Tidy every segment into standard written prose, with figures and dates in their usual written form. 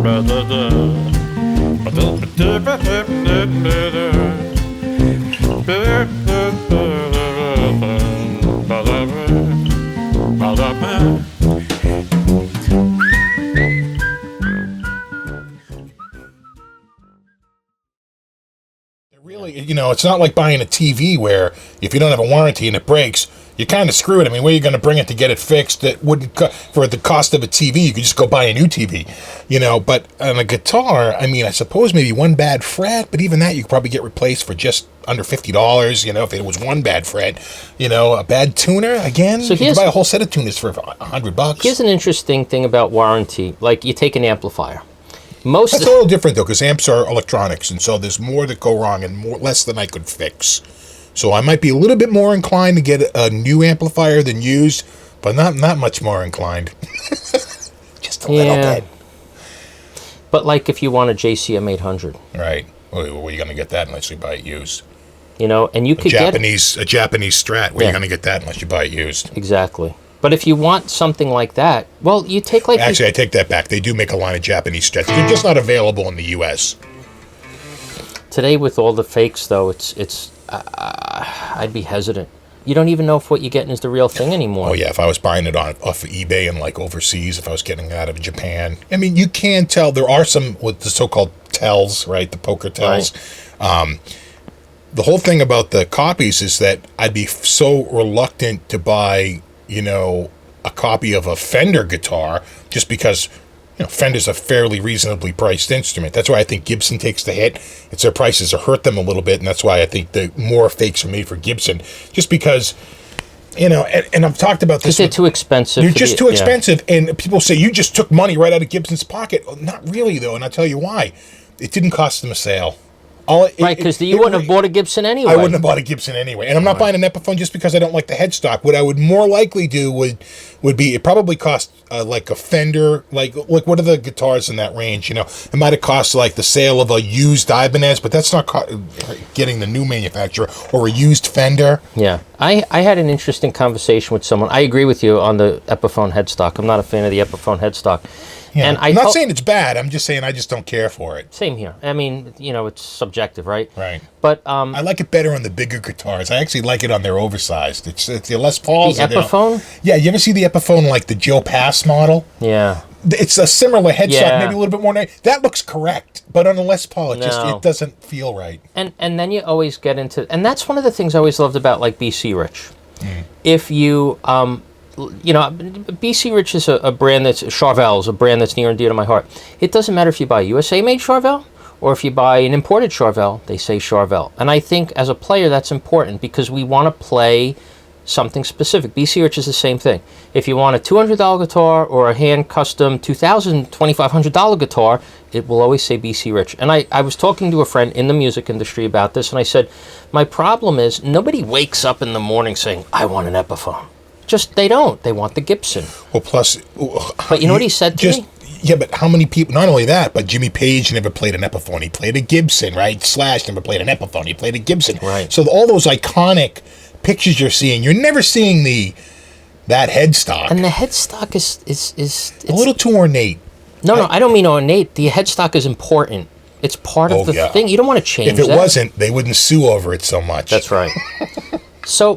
Really, it's not like buying a TV where if you don't have a warranty and it breaks, you're kind of screwed. I mean, where are you going to bring it to get it fixed? That wouldn't for the cost of a TV, you could just go buy a new TV, But on a guitar, I mean, I suppose maybe one bad fret, but even that you could probably get replaced for just under $50. If it was one bad fret, a bad tuner again. So you could buy a whole set of tuners for $100. Here's an interesting thing about warranty. Like you take an amplifier. That's a little different though, because amps are electronics, and so there's more that go wrong and less than I could fix. So I might be a little bit more inclined to get a new amplifier than used, but not much more inclined. Just a little bit. But like if you want a JCM 800, right? Well, where are you going to get that unless you buy it used? And you could get a Japanese Strat. Where are you going to get that unless you buy it used? Exactly. But if you want something like that, well, you take Actually, I take that back. They do make a line of Japanese Strats. They're just not available in the U.S. Today, with all the fakes, though, it's I'd be hesitant. You don't even know if what you're getting is the real thing anymore. Oh, yeah. If I was buying it off of eBay and overseas, if I was getting it out of Japan. I mean, you can tell. There are some with the so-called tells, right? The poker tells. Right. The whole thing about the copies is that I'd be so reluctant to buy a copy of a Fender guitar just because, Fender's a fairly reasonably priced instrument. That's why I think Gibson takes the hit. It's their prices have hurt them a little bit, and that's why I think the more fakes are made for Gibson. Just because, and I've talked about this. Because they're too expensive. They're just too expensive, and people say, you just took money right out of Gibson's pocket. Well, not really, though, and I'll tell you why. It didn't cost them a sale. Right, because you wouldn't have bought a Gibson anyway. I wouldn't have bought a Gibson anyway. And I'm not buying an Epiphone just because I don't like the headstock. What I would more likely do would be, it probably cost like a Fender, like what are the guitars in that range, It might have cost like the sale of a used Ibanez, but that's not getting the new manufacturer, or a used Fender. Yeah. I had an interesting conversation with someone. I agree with you on the Epiphone headstock. I'm not a fan of the Epiphone headstock. Yeah. And I'm not saying it's bad. I'm just saying I just don't care for it. Same here. I mean, it's subjective, right? Right. But I like it better on the bigger guitars. I actually like it on their oversized. It's the Les Pauls. The Epiphone? Yeah. You ever see the Epiphone like the Joe Pass model? Yeah. It's a similar headstock, maybe a little bit more. That looks correct, but on a Les Paul, it doesn't feel right. And then you always get into, and that's one of the things I always loved about like BC Rich. If you BC Rich is a brand that's, Charvel is a brand that's near and dear to my heart. It doesn't matter if you buy USA-made Charvel or if you buy an imported Charvel, they say Charvel. And I think as a player that's important because we want to play something specific. BC Rich is the same thing. If you want a $200 guitar or a hand-custom $2,000, $2,500 guitar, it will always say BC Rich. And I was talking to a friend in the music industry about this, and I said, my problem is nobody wakes up in the morning saying, I want an Epiphone. They don't. They want the Gibson. Well, plus... But you know what he said to me? Yeah, but how many people... Not only that, but Jimmy Page never played an Epiphone. He played a Gibson, right? Slash never played an Epiphone. He played a Gibson. Right. So all those iconic pictures you're seeing, you're never seeing that headstock. And the headstock is a little too ornate. No, I don't mean ornate. The headstock is important. It's part of the thing. You don't want to change that. If it wasn't, they wouldn't sue over it so much. That's right.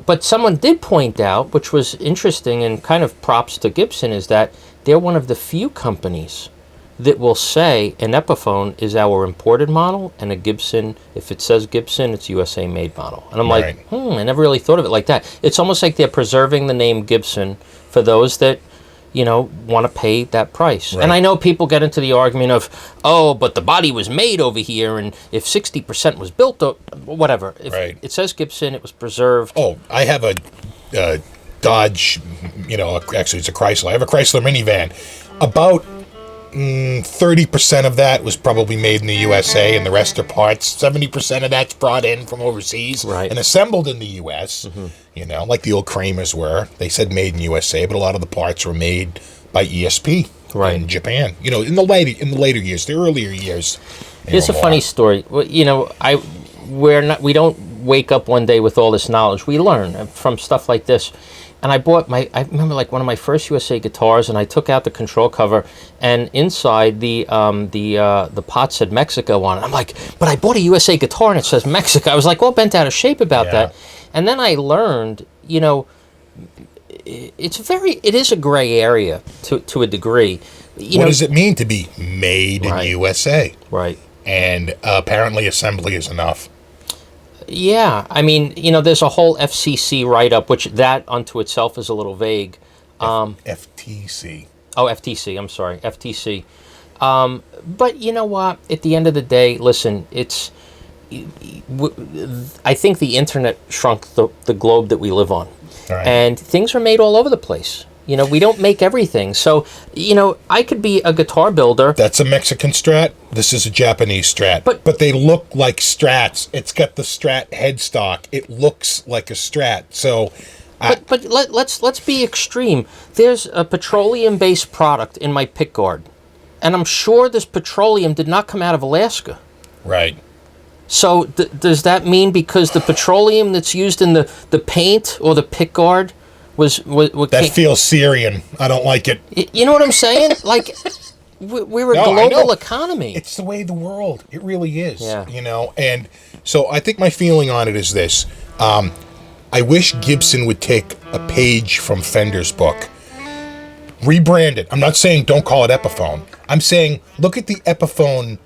But someone did point out, which was interesting and kind of props to Gibson, is that they're one of the few companies that will say an Epiphone is our imported model and a Gibson, if it says Gibson, it's USA-made model. And I'm like, I never really thought of it like that. It's almost like they're preserving the name Gibson for those that, want to pay that price. Right. And I know people get into the argument of, but the body was made over here, and if 60% was built, whatever. If it says Gibson, it was preserved. Oh, I have a Dodge, actually it's a Chrysler. I have a Chrysler minivan. About 30% of that was probably made in the USA, and the rest are parts. 70% of that's brought in from overseas and assembled in the US. Mm-hmm. Like the old Kramers were. They said made in USA, but a lot of the parts were made by ESP in Japan. In the later years, the earlier years. Here's a funny story. We don't wake up one day with all this knowledge. We learn from stuff like this. and I remember like one of my first USA guitars, and I took out the control cover, and inside the pot said Mexico on it. I'm like, but I bought a USA guitar and it says Mexico. I was like all bent out of shape about that. And then I learned, it is a gray area to a degree. What does it mean to be made in USA? Right. And apparently assembly is enough. Yeah, I mean, there's a whole FCC write-up, which that unto itself is a little vague. FTC. Oh, FTC, I'm sorry, FTC. But you know what? At the end of the day, listen, I think the internet shrunk the globe that we live on. Right. And things are made all over the place. We don't make everything. So, I could be a guitar builder. That's a Mexican Strat. This is a Japanese Strat. But they look like Strats. It's got the Strat headstock. It looks like a Strat. So, but let's be extreme. There's a petroleum-based product in my pickguard, and I'm sure this petroleum did not come out of Alaska. Right. So does that mean because the petroleum that's used in the paint or the pickguard was that feels Syrian. I don't like it. You know what I'm saying? Like, we're a global economy. It's the way the world. It really is. Yeah. And so I think my feeling on it is this. I wish Gibson would take a page from Fender's book, rebrand it. I'm not saying don't call it Epiphone. I'm saying look at the Epiphone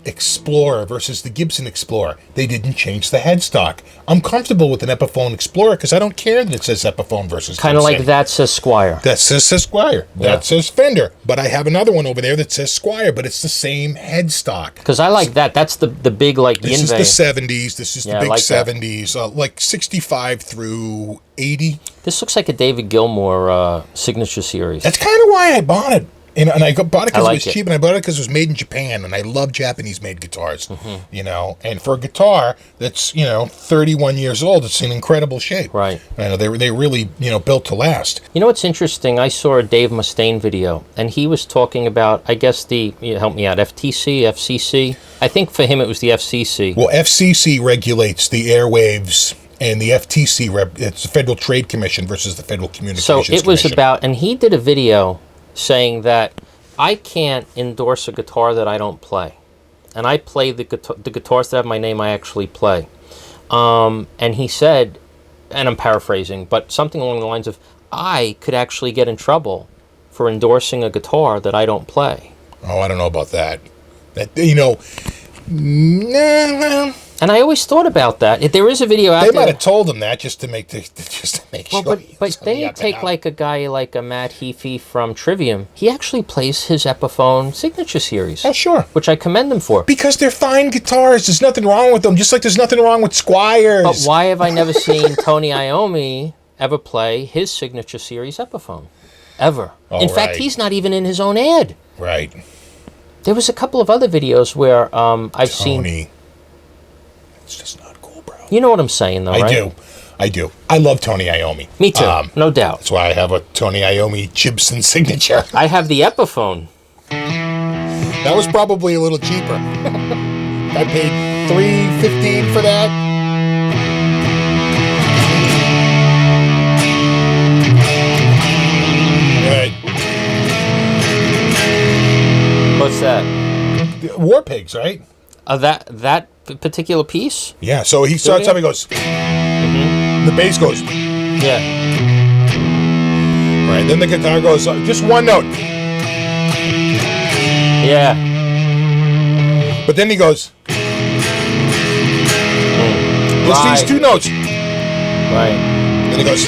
Explorer versus the Gibson Explorer. They didn't change the headstock. I'm comfortable with an Epiphone Explorer because I don't care that it says Epiphone versus kind of like that says Squier. That says Squier. That says Fender. But I have another one over there that says Squier, but it's the same headstock. Because I like that. That's the big like This Yinve. is the 70s. This is the big like 70s. Like 65 through 80. This looks like a David Gilmour signature series. That's kind of why I bought it. And I bought it because it was cheap, and I bought it because it was made in Japan, and I love Japanese-made guitars, And for a guitar that's, 31 years old, it's in incredible shape. Right. They really, built to last. You know what's interesting? I saw a Dave Mustaine video, and he was talking about, I guess help me out, FTC, FCC? I think for him it was the FCC. Well, FCC regulates the airwaves, and the FTC, it's the Federal Trade Commission versus the Federal Communications Commission. So it was about, and he did a video saying that I can't endorse a guitar that I don't play. And I play the guitars that have my name, I actually play. And he said, and I'm paraphrasing, but something along the lines of, I could actually get in trouble for endorsing a guitar that I don't play. Oh, I don't know about that. Nah. And I always thought about that. If there is a video out there. They might have told him that just to make sure. But then you take like a guy like a Matt Heafy from Trivium. He actually plays his Epiphone signature series. Oh, sure. Which I commend him for. Because they're fine guitars. There's nothing wrong with them. Just like there's nothing wrong with Squiers. But why have I never seen Tony Iommi ever play his signature series Epiphone? Ever. In fact, he's not even in his own ad. Right. There was a couple of other videos where I've seen... Tony. It's just not cool, bro. You know what I'm saying, though, right? I do. I love Tony Iommi. Me too, no doubt. That's why I have a Tony Iommi Gibson signature. I have the Epiphone. That was probably a little cheaper. I paid $3.15 for that. Right. What's that? War Pigs, right? That particular piece? Yeah, so he starts up, he goes, the bass goes, yeah. Right, then the guitar goes, just one note. Yeah. But then he goes, just these two notes. Right. Then he goes,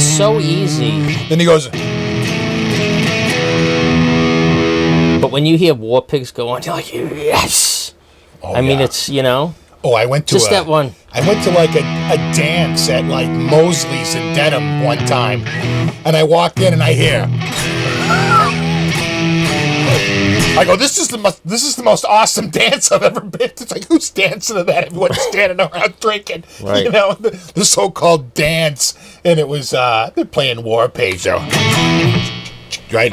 so easy. Then he goes, but when you hear War Pigs go on, you're like, yes. I mean, it's, Oh, I went to just that one. I went to like a dance at like Mosley's in Dedham one time, and I walked in and I hear. I go, this is the most awesome dance I've ever been to. It's like, who's dancing to that? Everyone's standing around drinking, right. The so-called dance, and it was they're playing War Pigs, though, right?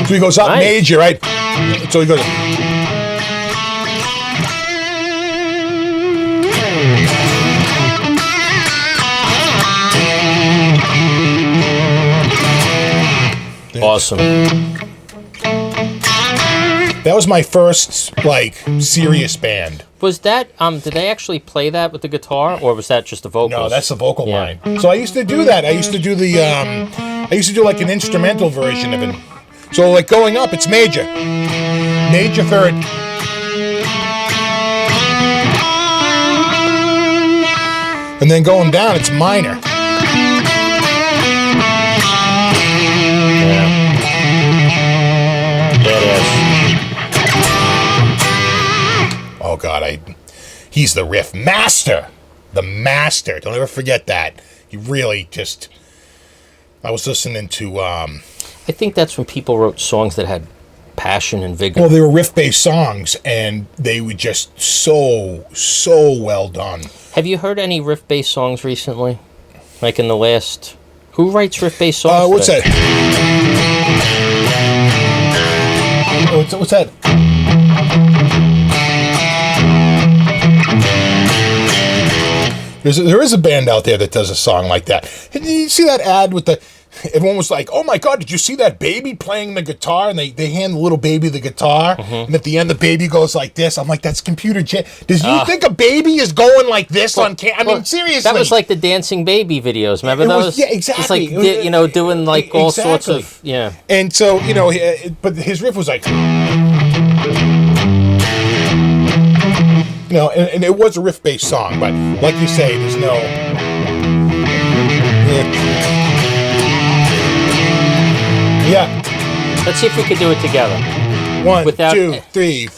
So he goes up Nice. major, right? So he goes. Awesome. That was my first like serious band. Was that did they actually play that with the guitar, or was that just the vocals? No, that's the vocal Yeah. line. So I used to do that. I used to do the I used to do like an instrumental version of it. So like going up, it's major. Major third. And then going down, it's minor. Yeah. Badass. Oh God, he's the riff master. The master. Don't ever forget that. He really just I was listening to I think that's when people wrote songs that had passion and vigor. well, they were riff-based songs, and they were just so well done. Have you heard any riff-based songs recently? Like in the last... Who writes riff-based songs What's today? that? What's that? There is a band out there that does a song like that. Did you see that ad with the... Everyone was like, oh my God, did you see that baby playing the guitar? And they hand the little baby the guitar. And at the end, the baby goes like this. I'm like, that's computer... Does you think a baby is going like this on camera? I mean, seriously. That was like the Dancing Baby videos. Remember It was- those? yeah, exactly. It's like, It was- you know, doing like all sorts Exactly. of... Yeah. And so, you know, but his riff was like... You know, and it was a riff-based song, but like you say, there's no... Yeah. Let's see if we could do it together. One, Without- 2, 3...